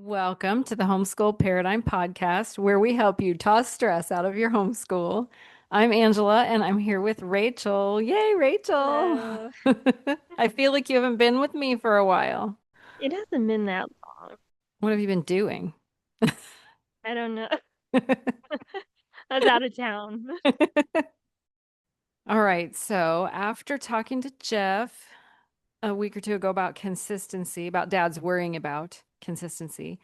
Welcome to the Homeschool Paradigm Podcast, where we help you toss stress out of your homeschool. I'm Angela, and I'm here with Rachel. Yay, Rachel! Hello. I feel like you haven't been with me for a while. It hasn't been that long. What have you been doing? I don't know. I was out of town. All right, so after talking to Jeff a week or two ago about consistency, about dad's worrying about consistency,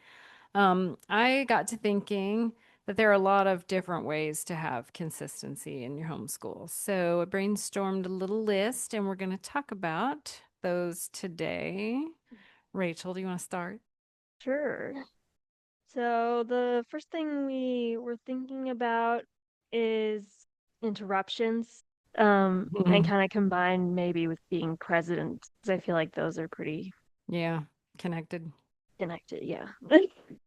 I got to thinking that there are a lot of different ways to have consistency in your homeschool. So I brainstormed a little list and we're going to talk about those today. Rachel, do you want to start? Sure. So the first thing we were thinking about is interruptions, and Mhm. kind of combined maybe with being present, because I feel like those are pretty Yeah, connected. connected. Yeah.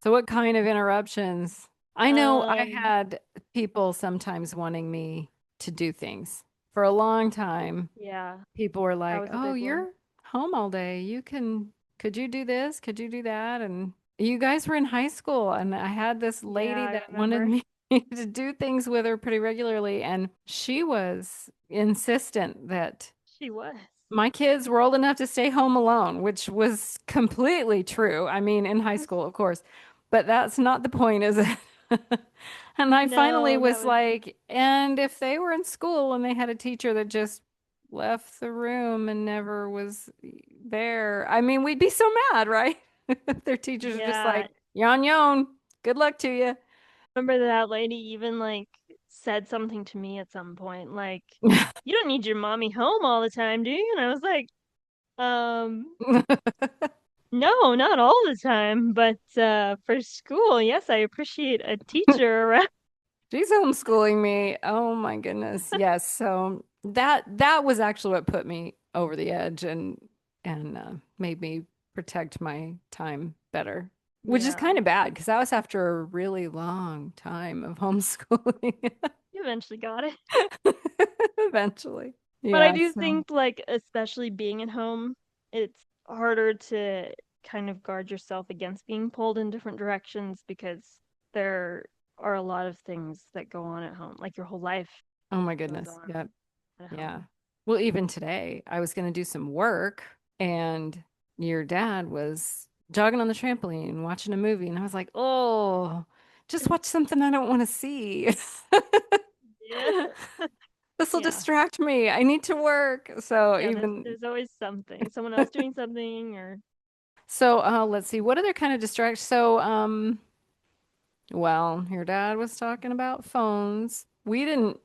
So what kind of interruptions? I know I Um, had people sometimes wanting me to do things. For a long time, yeah, people were that like, was a "Oh, big one. you're home all day. Could you do this? Could you do that?" And you guys were in high school, and I had this Yeah, lady I that wanted remember. me to do things with her pretty regularly, and she was insistent that She was. my kids were old enough to stay home alone, which was completely true. I mean, in high school, of course, but that's not the point, is it? And I finally No, that was was like, and if they were in school and they had a teacher that just left the room and never was there, I mean, we'd be so mad, right? If their teachers are just yeah. like, yon yon, good luck to you. Remember that lady even like said something to me at some point, like, "You don't need your mommy home all the time, do you?" And I was like, um, no, not all the time, but for school, yes, I appreciate a teacher around. She's homeschooling me. Oh my goodness. Yes. So that was actually what put me over the edge and made me protect my time better, which is kind Yeah, of bad because that was after a really long time of homeschooling. you eventually got it. Eventually. But I Yeah. do So, think, like, especially being at home, it's harder to kind of guard yourself against being pulled in different directions because there are a lot of things that go on at home, like your whole life oh my goes goodness. on Yep. at Yeah. home. Well, even today, I was going to do some work and your dad was jogging on the trampoline, watching a movie. And I was like, oh, just watch something I don't want to see. Yeah. This will Yeah. distract me. I need to work. So Yeah, there's even, there's always something. Someone else doing something or let's see, what other kind of distract? Well, your dad was talking about phones. We didn't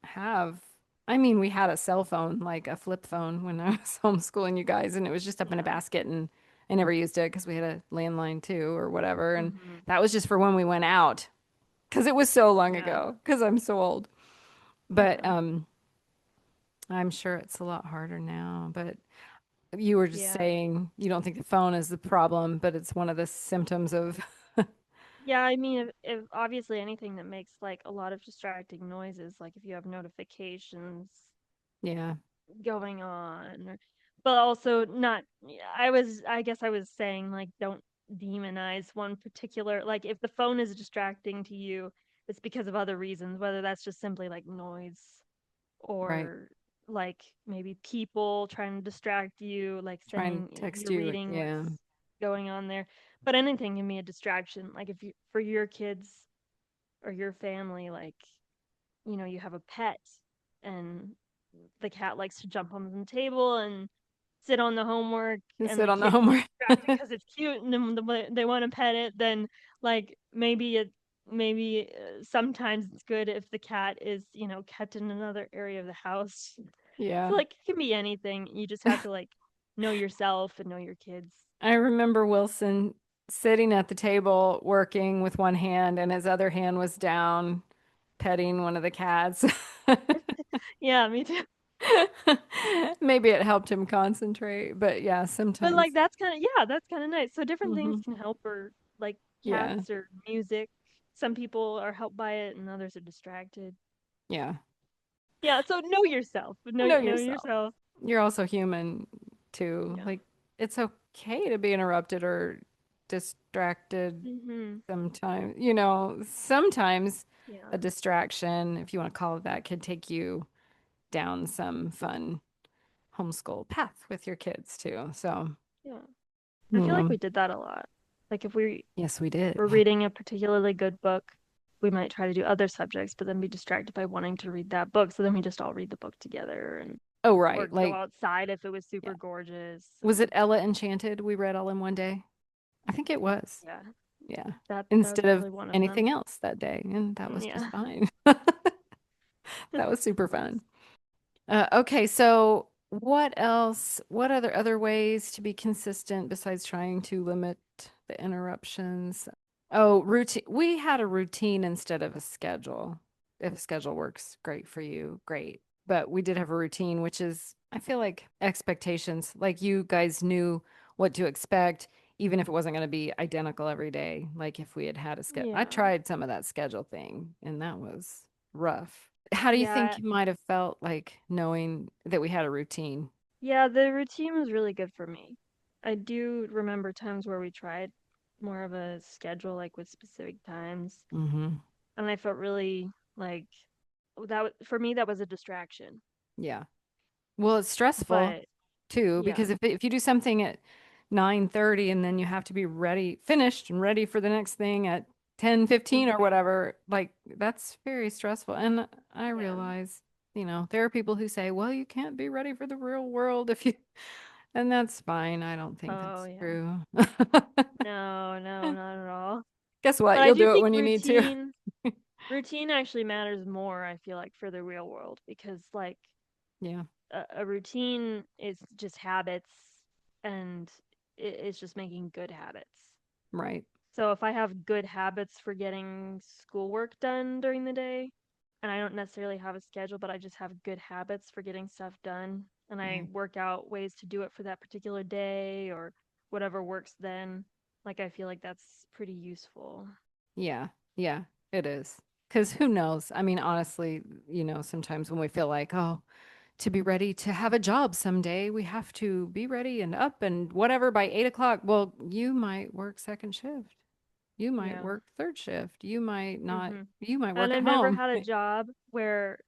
have, I mean, we had a cell phone, like a flip phone when I was homeschooling you guys, and it was just up in a yeah. basket, and I never used it because we had a landline too or whatever. And Hmm. that was just for when we went out because it was so long Yeah. ago because I'm so old. But Yeah. I'm sure it's a lot harder now. But you were just Yeah. saying you don't think the phone is the problem, but it's one of the symptoms of, Yeah, I mean, if obviously anything that makes like a lot of distracting noises, like if you have notifications yeah, going on, but also not, I guess I was saying like don't demonize one particular, like if the phone is distracting to you, it's because of other reasons, whether that's just simply like noise right. or like maybe people trying to distract you, like Trying saying to text you're you. reading Yeah. what's going on there. But anything can be a distraction. Like if you for your kids or your family, like you have a pet and the cat likes to jump on the table and sit on the homework, And and sit the on the kid gets homework. distracted because it's cute and then they want to pet it, then like maybe sometimes it's good if the cat is kept in another area of the house. So Yeah. like it can be anything. You just have to like know yourself and know your kids. I remember Wilson sitting at the table working with one hand and his other hand was down petting one of the cats. Yeah, me too. Maybe it helped him concentrate, but yeah, But like sometimes. that's kind of nice. So different things Hmm. can help, or like Yeah. cats or music. Some people are helped by it and others are distracted. Yeah. Yeah, so know yourself. Know Know know yourself. yourself. You're also human too. Yeah. Like it's okay to be interrupted or distracted Mm-hmm. sometimes, sometimes a Yeah. distraction, if you want to call it that, could take you down some fun homeschool path with your kids too. So, Yeah. I feel like hmm, we did that a lot. Like if we yes, we did. were reading a particularly good book, we might try to do other subjects, but then be distracted by wanting to read that book. So then we just all read the book together and Oh, or right. go Like, outside if it was yeah. super gorgeous. Was it And Ella Enchanted we read all in one day? I think it was. yeah, Yeah. that was Instead of probably one of them. anything else that day. And that was just Yeah. fine. That was super fun. Okay, so what else? What other ways to be consistent besides trying to limit the interruptions? Oh, routine. We had a routine instead of a schedule. If a schedule works great for you, great. But we did have a routine, which is, I feel like expectations. Like you guys knew what to expect, even if it wasn't going to be identical every day. Like if we had had a schedule. I Yeah. tried some of that schedule thing, and that was rough. How do you think Yeah. you might have felt like knowing that we had a routine? Yeah, the routine was really good for me. I do remember times where we tried more of a schedule, like with specific times, Hmm. and I felt really like for me that was a distraction. Yeah. Well, it's stressful But too, yeah. because if you do something at 9:30 and then you have to be ready, finished and ready for the next thing at 10:15 or Hmm. whatever, like that's very stressful. And I Yeah. realize, there are people who say, well, you can't be ready for the real world if you, and that's fine. I don't think Oh that's yeah. true. No, no, not at all. Guess what? But I You'll do do it think when you need to. routine actually matters more, I feel like, for the real world because like Yeah, a routine is just habits and it's just making good habits. right. So if I have good habits for getting schoolwork done during the day, and I don't necessarily have a schedule, but I just have good habits for getting stuff done, and I Yeah. work out ways to do it for that particular day or whatever works then, like I feel like that's pretty useful. Yeah, yeah, it is. Because who knows? I mean, honestly, sometimes when we feel like, oh, to be ready to have a job someday, we have to be ready and up and whatever by 8 o'clock. Well, you might work second shift. You might Yeah. work third shift. You might not, Hmm. you might And work I've at never home. had a job where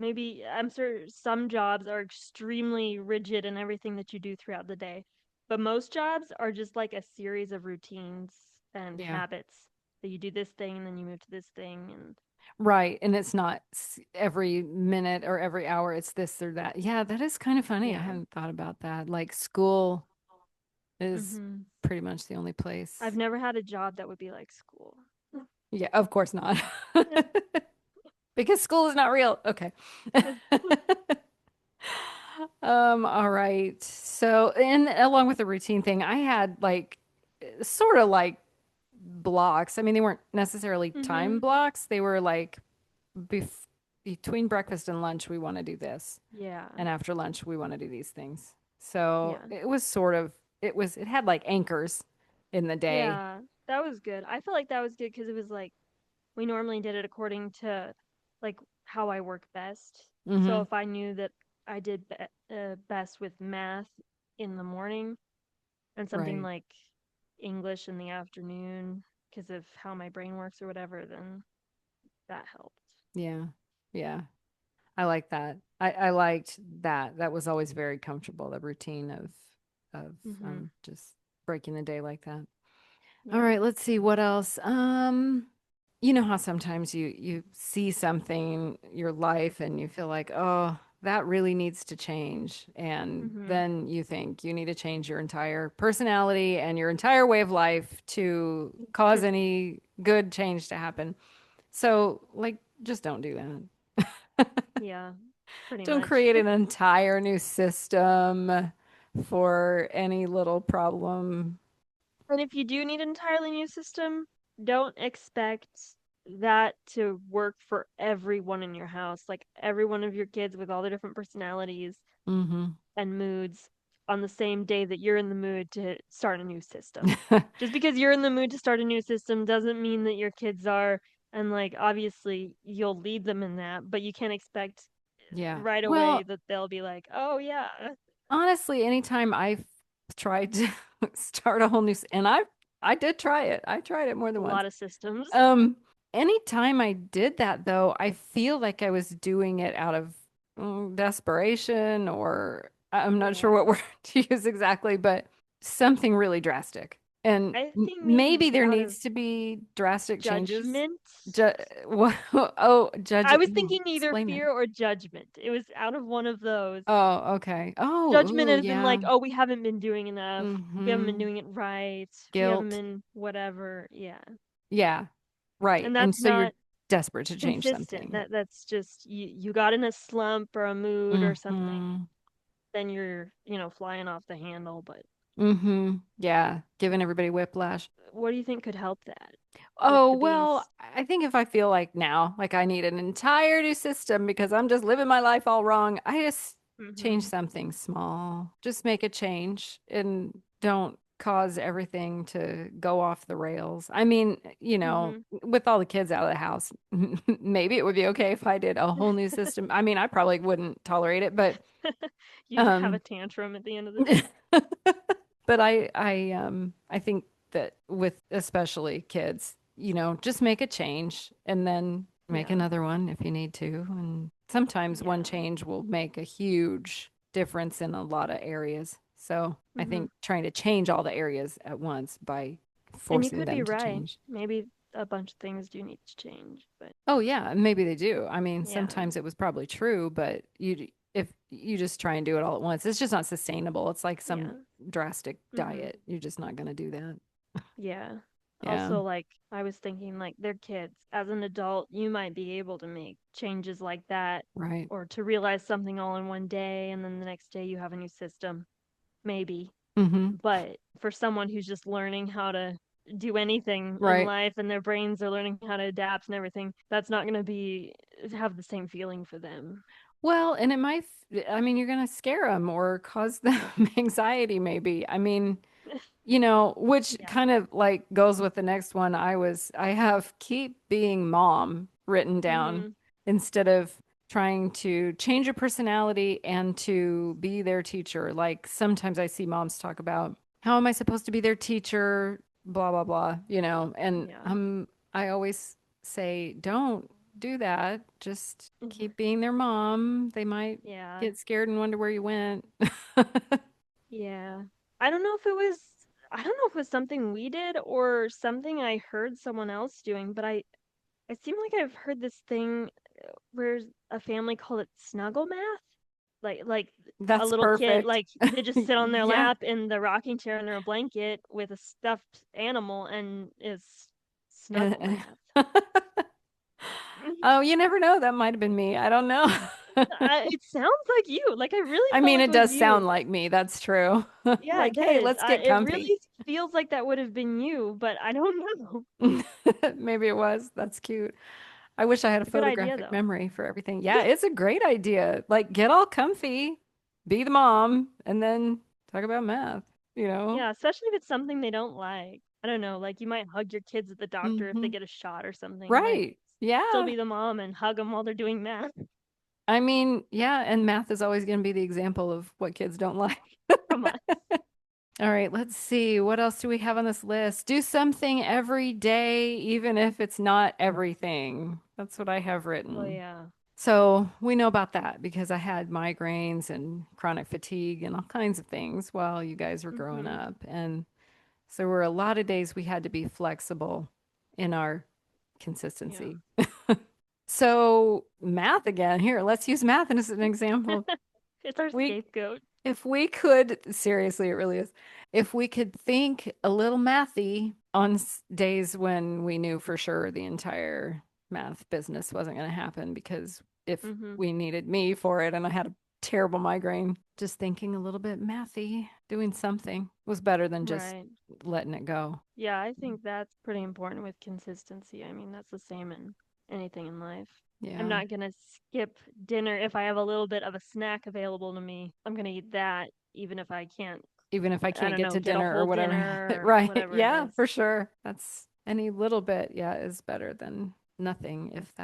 maybe I'm sure some jobs are extremely rigid in everything that you do throughout the day, but most jobs are just like a series of routines and Yeah, habits that you do this thing and then you move to this thing and right. And it's not every minute or every hour, it's this or that. Yeah, that is kind of funny. I yeah. hadn't thought about that. Like school is Hmm. pretty much the only I've place. never had a job that would be like school. Yeah, of course not. Because school is not real. Okay. All right. So, and along with the routine thing, I had like sort of like blocks. I mean, they weren't necessarily time Hmm. blocks. They were like bef between breakfast and lunch, we want to do this. Yeah. And after lunch, we want to do these things. So Yeah. it was it had like anchors in the day. Yeah. That was good. I felt like that was good because it was like we normally did it according to like how I work best. So Hmm. if I knew that I did best with math in the morning and something Right. like English in the afternoon because of how my brain works or whatever, then that helped. Yeah. Yeah. I like that. I liked that. That was always very comfortable, the routine of Hmm. just breaking the day like that. All Yeah. right, let's see what else. You know how sometimes you see something your life and you feel like, oh, that really needs to change. And Hmm. then you think you need to change your entire personality and your entire way of life to cause any good change to happen. So, like, just don't do that. Yeah, pretty Don't much. create an entire new system for any little problem. And if you do need an entirely new system, don't expect that to work for everyone in your house. Like every one of your kids with all their different personalities Hmm. and moods on the same day that you're in the mood to start a new system. Just because you're in the mood to start a new system doesn't mean that your kids are. And like, obviously, you'll lead them in that, but you can't expect Yeah. right away Well, that they'll be like, oh, yeah. honestly, anytime I've tried to start a whole new, and I did try it. I tried it more A than once. lot of systems. Um, Anytime I did that though, I feel like I was doing it out of desperation, or I'm not sure Yeah. what word to use exactly, but something really drastic. And I think maybe maybe there out of needs to be drastic changes. judgment. Ju what, oh, judge. I was thinking either Explain it. fear or judgment. It was out of one of those. Oh, okay. Oh, Judgment ooh, has been like, yeah. oh, we haven't been doing enough. We haven't been Mm-hmm. doing it right. We haven't Guilt. been whatever. Yeah. Yeah, right. And And that's so you're not desperate to change consistent. something. That's just you got in a slump or a mood or something, Mm-hmm. then you're, flying off the handle. But Mm-hmm. Yeah, giving everybody whiplash. what do you think could help that with Oh, the being well, I think if I feel like now, like I need an entire new system because I'm just living my life all wrong, I just change mm-hmm, something small. Just make a change and don't cause everything to go off the rails. I mean, mm-hmm. with all the kids out of the house, maybe it would be okay if I did a whole new system. I mean, I probably wouldn't tolerate it, but You'd have a um tantrum at the end of the day. but I think that with especially kids, just make a change and then make Yeah. another one if you need to. And sometimes one Yeah. change will make a huge difference in a lot of areas. So I Mm-hmm. think trying to change all the areas at once by And you forcing could be them to right. change. Maybe a bunch of things do need to change, but Oh yeah, maybe they do. I mean, yeah. sometimes it was probably true, but if you just try and do it all at once, it's just not sustainable. It's like some Yeah. drastic Mm-hmm. diet. You're just not going to do that. Yeah. Yeah, Also, like, I was thinking, like, they're kids. As an adult, you might be able to make changes like that right. or to realize something all in one day, and then the next day you have a new system. Maybe. Mm-hmm. But for someone who's just learning how to do anything in Right. life and their brains are learning how to adapt and everything, that's not going to be have the same feeling for them. Well, and it might, I mean, you're going to scare them or cause them anxiety, maybe. I mean, which Yeah. kind of like goes with the next one. I have keep being mom written down Mhm. instead of trying to change your personality and to be their teacher. Like sometimes I see moms talk about, how am I supposed to be their teacher? Blah, blah, blah, and Yeah. I always say, don't do that. Just Mhm. keep being their mom. They might Yeah. get scared and wonder where you went. Yeah. I don't know if it was I don't know if it was something we did or something I heard someone else doing, but I seem like I've heard this thing where a family called it snuggle math. Like a That's little kid, perfect. like they just sit on their Yeah. lap in the rocking chair under a blanket with a stuffed animal and is snuggle And- math. oh, you never know. That might have been me. I don't know. It sounds like you. Like I really I felt mean, like it it was does you. sound like me. That's true. Yeah, it Like, hey, does. let's get It comfy. really feels like that would have been you, but I don't know. Maybe it was. That's cute. I wish I had a It's a good idea photographic though. memory for everything. Yeah, it's a great idea. Like, get all comfy, be the mom, and then talk about math, you know? Yeah, especially if it's something they don't like. I don't know, like you might hug your kids at the doctor if they Hmm. get a shot or something. You might Right. still Yeah. be the mom and hug them while they're doing math. I mean, yeah, and math is always going to be the example of what kids don't like. Come on. All right, let's see. What else do we have on this list? Do something every day, even if it's not everything. That's what I have Well, written. yeah. So we know about that because I had migraines and chronic fatigue and all kinds of things while you guys were growing Mhm. up. And so there were a lot of days we had to be flexible in our Yeah. consistency. So math again. Here, let's use math as an example. It's our We scapegoat. If we could, seriously, it really is. If we could think a little mathy on days when we knew for sure the entire math business wasn't going to happen because if Mhm. we needed me for it and I had a terrible migraine, just thinking a little bit mathy, doing something was better than just Right. letting it go. Yeah, I think that's pretty important with consistency. I mean, that's the same in anything in life. I'm Yeah. not gonna skip dinner if I have a little bit of a snack available to me. I'm gonna eat that even if I can't, Even if I I can't don't get know, to get a dinner or whole whatever. dinner or Right. whatever it Yeah, is. for sure. That's any little bit, yeah, is better than nothing if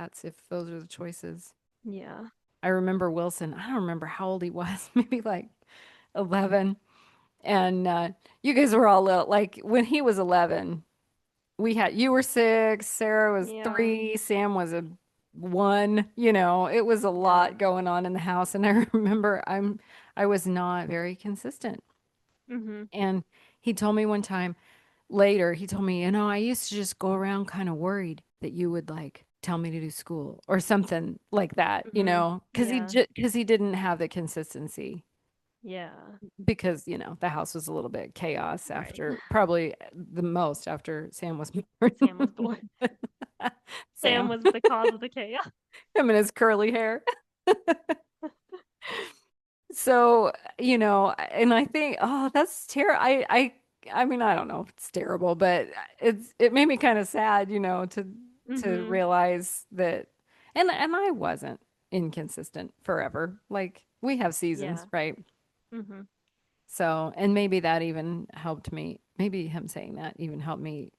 those are the choices. Yeah. I remember Wilson, I don't remember how old he was, maybe like 11. And you guys were all little, like when he was 11, you were 6, Sarah was Yeah. 3, Sam was a 1, you know, it was a Yeah. lot going on in the house. And I remember I was not very consistent. Mm-hmm. And he told me one time later, he told me, you know, I used to just go around kind of worried that you would like tell me to do school or something like that, you Mm-hmm. know, Yeah. because he didn't have the consistency Yeah. because, you know, the house was a little bit chaos Right. after probably the most after Sam was born. Sam was born. Sam Sam, was the cause of the chaos. him and his curly hair. So, you know, and I think, oh, that's terrible. I mean, I don't know if it's terrible, but it made me kind of sad, you know, to Mm-hmm. realize that, and I wasn't inconsistent forever. Like we have seasons, Yeah. right? Mm-hmm. So, and maybe that even helped me. Maybe him saying that even helped me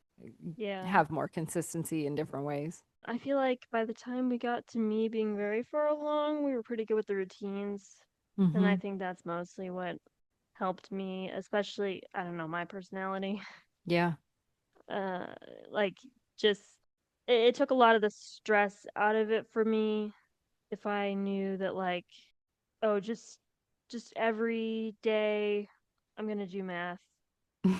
Yeah. have more consistency in different ways. I feel like by the time we got to me being very far along, we were pretty good with the routines. And I Hmm. think that's mostly what helped me, especially, I don't know, my personality. Yeah. Uh, like just it took a lot of the stress out of it for me if I knew that like, oh, just every day I'm gonna do math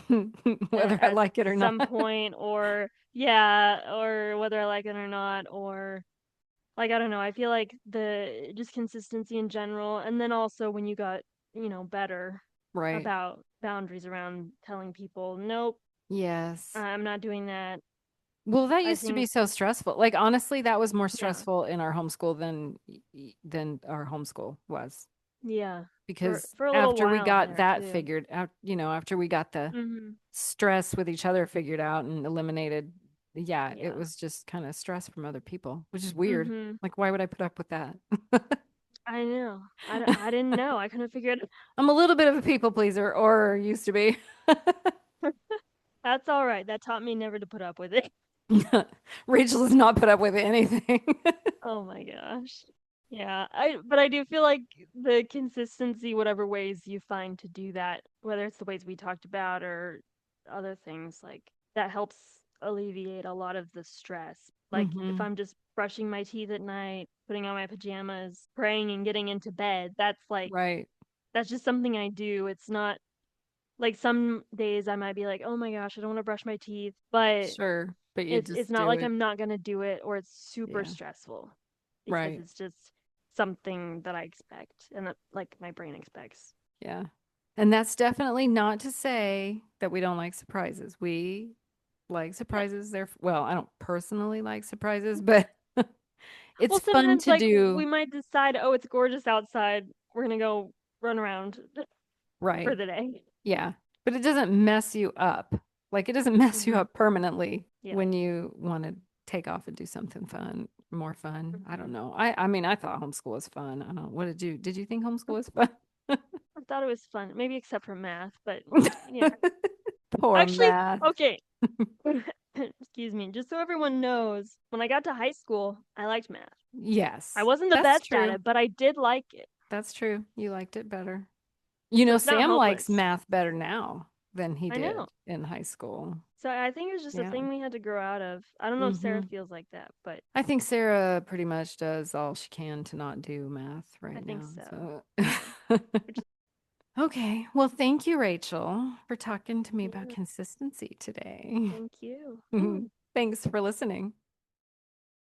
Whether I at like it or not. some point, or yeah, or whether I like it or not, or like I don't know. I feel like the just consistency in general, and then also when you got, better Right. about boundaries around telling people, nope, Yes. I'm not doing that. Well, that I used to be think, so stressful. Like honestly, that was more yeah, stressful in our homeschool than our homeschool was yeah, for because a little after we while got there that too. figured out, you know, after we got the Hmm. stress with each other figured out and eliminated, yeah, it Yeah. was just kind of stress from other people, which is weird. Hmm. Like, why would I put up with that? I know. I didn't know. I couldn't figure it. I'm a little bit of a people pleaser, or used to be. That's all right. That taught me never to put up with it. Rachel does not put up with anything. Oh my gosh. Yeah, but I do feel like the consistency, whatever ways you find to do that, whether it's the ways we talked about or other things, like that helps alleviate a lot of the stress. Like if Hmm. I'm just brushing my teeth at night, putting on my pajamas, praying and getting into bed, that's like Right. that's just something I do. It's not like some days I might be like, "Oh my gosh, I don't want to brush my teeth," but Sure. But you it's just not do like it. I'm not gonna do it or it's super Yeah. stressful because Right. it's just something that I expect and that like my brain expects. Yeah. And that's definitely not to say that we don't like surprises. We like Yeah. surprises. Well, I don't personally like surprises, but it's Well, fun sometimes to like we do. might decide, oh, it's gorgeous outside. We're gonna go run around for Right. the day. Yeah. But it doesn't mess you up. Like it doesn't mess you Hmm. up permanently Yeah. when you want to take off and do something fun, more fun. I don't Hmm. know. I mean, I thought homeschool was fun. I don't know. Did you think homeschool was fun? I thought it was fun, maybe except for math, but yeah. Poor Actually, math. okay. Excuse me. Just so everyone knows, when I got to high school, I liked math. I Yes, wasn't the that's best at true. it, but I did like it. That's true. You liked it better. You So know, it's not Sam likes hopeless. math better now than he I know. did in high school. So I think it was just a Yeah. thing we had to grow out of. I don't know if Sarah Hmm. feels like that, but I think Sarah pretty much does all she can to not do math I right think now. so. So, Yeah. Which is okay. Well, thank you, Rachel, for talking to me about yeah. consistency today. Thank you. Hmm. Thanks for listening.